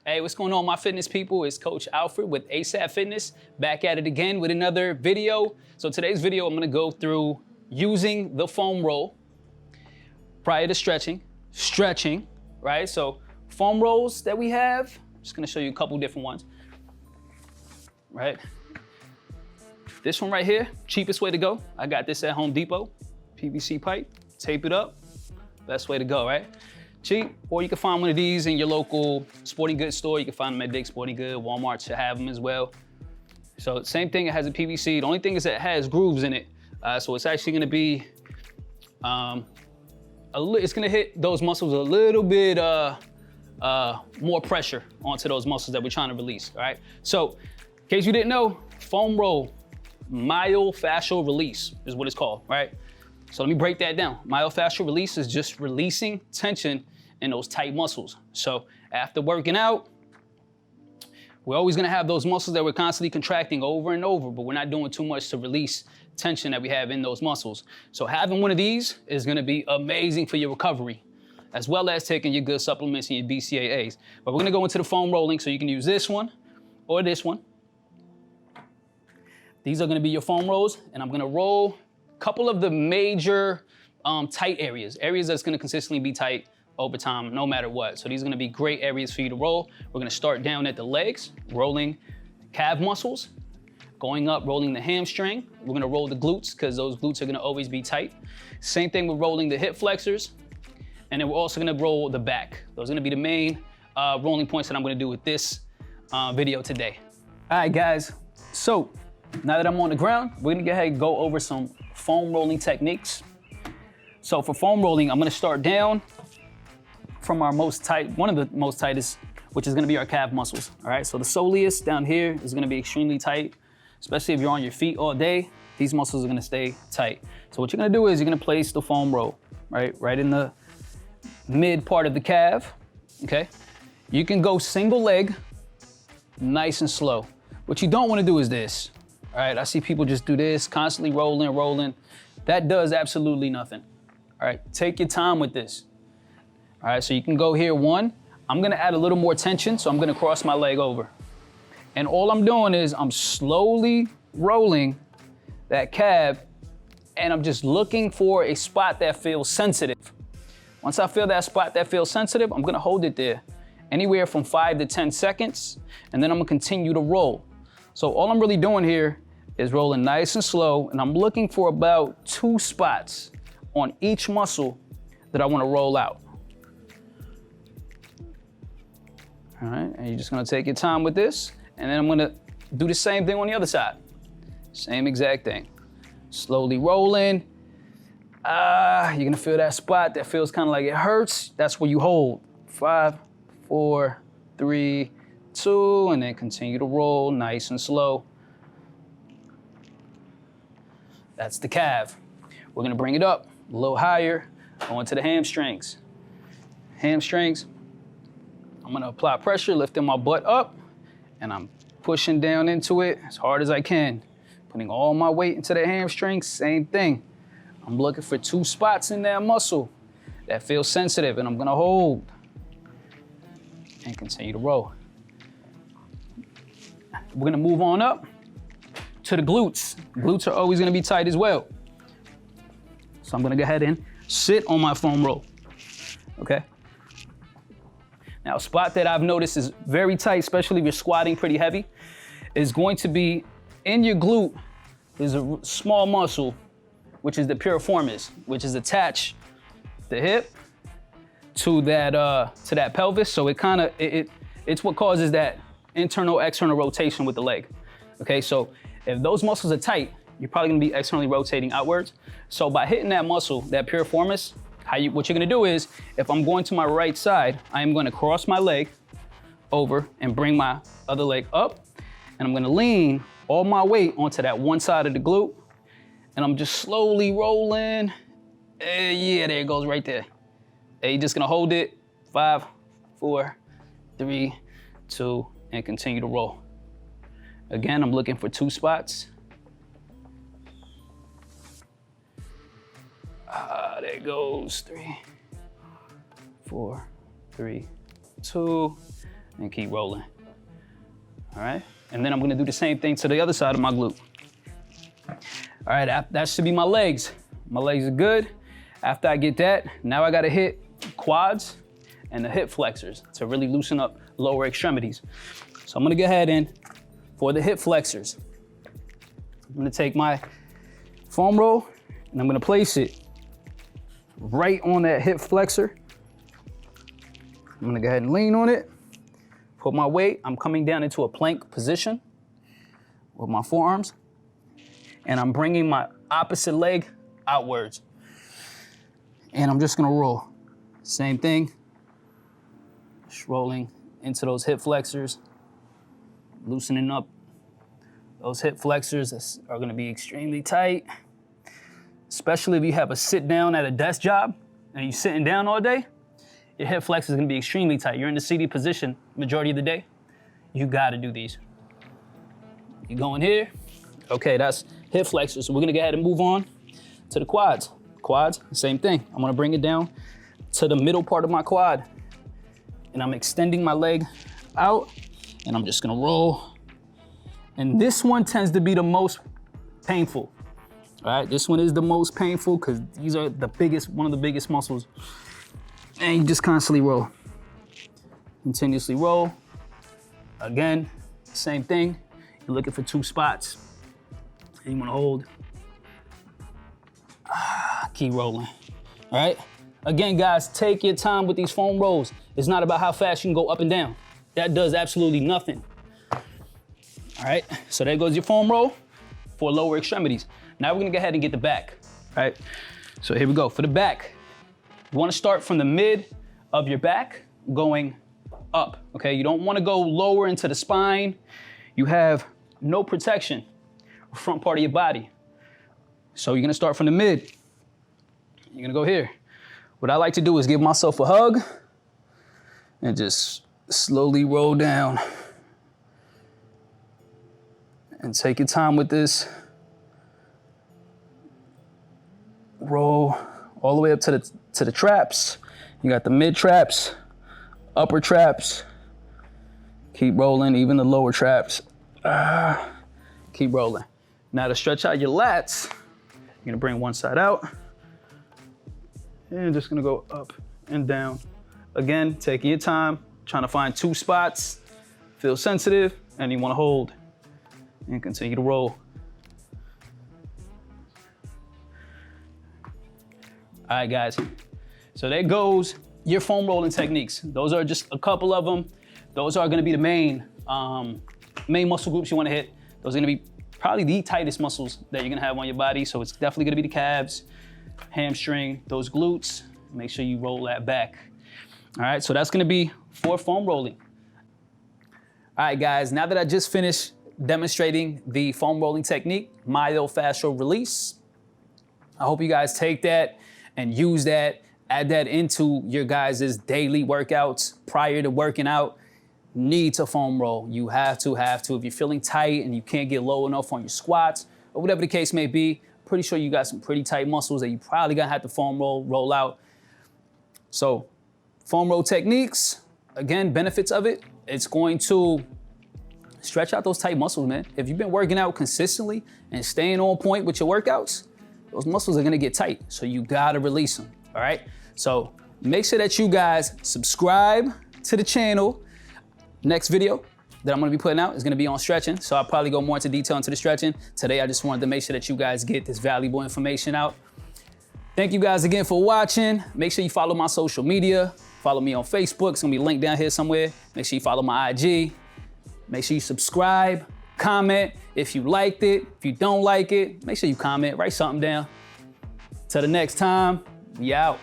Hey, what's going on, my fitness people? It's Coach Alfred with ASAP Fitness, back at it again with another video. So today's video, I'm gonna go through using the foam roll prior to stretching, right? So foam rolls that we have, I'm just gonna show you a couple different ones, right? This one right here, cheapest way to go. I got this at Home Depot, PVC pipe, tape it up, best way to go, right? Cheap, or you can find one of these in your local sporting goods store. You can find them at Dick's Sporting Goods, Walmart should have them as well. So same thing, it has a PVC. The only thing is that it has grooves in it. So it's actually gonna be, it's gonna hit those muscles a little bit more pressure onto those muscles that we're trying to release, all right? So in case you didn't know, foam roll, myofascial release is what it's called, right? So let me break that down. Myofascial release is just releasing tension in those tight muscles. So after working out, we're always gonna have those muscles that we're constantly contracting over and over, but we're not doing too much to release tension that we have in those muscles. So having one of these is gonna be amazing for your recovery, as well as taking your good supplements and your BCAAs. But we're gonna go into the foam rolling, so you can use this one or this one. These are gonna be your foam rolls, and I'm gonna roll a couple of the major tight areas that's gonna consistently be tight over time, no matter what. So these are gonna be great areas for you to roll. We're gonna start down at the legs, rolling calf muscles, going up, rolling the hamstring. We're gonna roll the glutes, because those glutes are gonna always be tight. Same thing with rolling the hip flexors. And then we're also gonna roll the back. Those are gonna be the main rolling points that I'm gonna do with this video today. All right, guys, so now that I'm on the ground, we're gonna go ahead and go over some foam rolling techniques. So for foam rolling, I'm gonna start down from our one of the most tightest, which is gonna be our calf muscles, all right? So the soleus down here is gonna be extremely tight, especially if you're on your feet all day. These muscles are gonna stay tight. So what you're gonna do is you're gonna place the foam roll, right in the mid part of the calf, okay? You can go single leg, nice and slow. What you don't wanna do is this, all right? I see people just do this, constantly rolling. That does absolutely nothing, all right? Take your time with this. All right, so you can go here one. I'm gonna add a little more tension, so I'm gonna cross my leg over. And all I'm doing is I'm slowly rolling that calf, and I'm just looking for a spot that feels sensitive. Once I feel that spot that feels sensitive, I'm gonna hold it there, anywhere from 5 to 10 seconds, and then I'm gonna continue to roll. So all I'm really doing here is rolling nice and slow, and I'm looking for about 2 spots on each muscle that I wanna roll out. All right, and you're just gonna take your time with this, and then I'm gonna do the same thing on the other side. Same exact thing. Slowly rolling. You're gonna feel that spot that feels kind of like it hurts. That's where you hold. 5, 4, 3, 2, and then continue to roll nice and slow. That's the calf. We're gonna bring it up a little higher, going to the hamstrings. Hamstrings. I'm gonna apply pressure, lifting my butt up, and I'm pushing down into it as hard as I can. Putting all my weight into the hamstrings, same thing. I'm looking for 2 spots in that muscle that feel sensitive, and I'm gonna hold and continue to roll. We're gonna move on up to the glutes. Glutes are always gonna be tight as well. So I'm gonna go ahead and sit on my foam roll, okay? Now, a spot that I've noticed is very tight, especially if you're squatting pretty heavy, is going to be in your glute. There's a small muscle, which is the piriformis, which is attached the hip to that pelvis. So it's what causes that internal, external rotation with the leg. Okay, so if those muscles are tight, you're probably gonna be externally rotating outwards. So by hitting that muscle, that piriformis, what you're gonna do is, if I'm going to my right side, I am gonna cross my leg over and bring my other leg up, and I'm gonna lean all my weight onto that one side of the glute, and I'm just slowly rolling. Yeah, there it goes right there. You're just gonna hold it, 5, 4, 3, 2, and continue to roll. Again, I'm looking for 2 spots. There goes 3, 4, 3, 2. and keep rolling. All right, and then I'm gonna do the same thing to the other side of my glute. All right, that should be my legs. My legs are good. After I get that, now I gotta hit quads and the hip flexors to really loosen up lower extremities. So I'm gonna go ahead and, for the hip flexors, I'm gonna take my foam roll and I'm gonna place it right on that hip flexor. I'm gonna go ahead and lean on it, put my weight. I'm coming down into a plank position with my forearms, and I'm bringing my opposite leg outwards. And I'm just gonna roll. Same thing, just rolling into those hip flexors, loosening up those hip flexors that are gonna be extremely tight, especially if you have a sit down at a desk job and you're sitting down all day. Your hip flexors is gonna be extremely tight. You're in the seated position majority of the day. You gotta do these. You going here? Okay, that's hip flexors. So we're gonna go ahead and move on to the quads. Quads, same thing. I'm gonna bring it down to the middle part of my quad, and I'm extending my leg out, and I'm just gonna roll. And this one tends to be the most painful. All right, this one is the most painful because these are the biggest, one of the biggest muscles. And you just constantly roll. Continuously roll. Again, same thing. You're looking for 2 spots. And you wanna hold. Keep rolling, all right? Again, guys, take your time with these foam rolls. It's not about how fast you can go up and down. That does absolutely nothing. All right, so there goes your foam roll for lower extremities. Now we're gonna go ahead and get the back, all right? So here we go, for the back. You wanna start from the mid of your back going up, okay? You don't wanna go lower into the spine. You have no protection, front part of your body. So you're gonna start from the mid. You're gonna go here. What I like to do is give myself a hug and just slowly roll down. And take your time with this. Roll all the way up to the traps. You got the mid traps, upper traps. Keep rolling, even the lower traps. Keep rolling. Now to stretch out your lats, you're gonna bring one side out. And just gonna go up and down. Again, taking your time, trying to find 2 spots. Feel sensitive, and you wanna hold. And continue to roll. All right, guys. So there goes your foam rolling techniques. Those are just a couple of them. Those are gonna be the main muscle groups you wanna hit. Those are gonna be probably the tightest muscles that you're gonna have on your body. So it's definitely gonna be the calves, hamstring, those glutes. Make sure you roll that back. All right, so that's gonna be for foam rolling. All right, guys, now that I just finished demonstrating the foam rolling technique, myofascial release, I hope you guys take that and use that, add that into your guys' daily workouts prior to working out. Need to foam roll. You have to. If you're feeling tight and you can't get low enough on your squats or whatever the case may be, pretty sure you got some pretty tight muscles that you probably gonna have to foam roll out. So foam roll techniques, again, benefits of it, it's going to stretch out those tight muscles, man. If you've been working out consistently and staying on point with your workouts, those muscles are gonna get tight. So you gotta release them, all right? So make sure that you guys subscribe to the channel. Next video that I'm gonna be putting out is gonna be on stretching. So I'll probably go more into detail into the stretching. Today, I just wanted to make sure that you guys get this valuable information out. Thank you guys again for watching. Make sure you follow my social media. Follow me on Facebook. It's gonna be linked down here somewhere. Make sure you follow my IG. Make sure you subscribe, comment if you liked it. If you don't like it, make sure you comment, write something down. Till the next time, we out.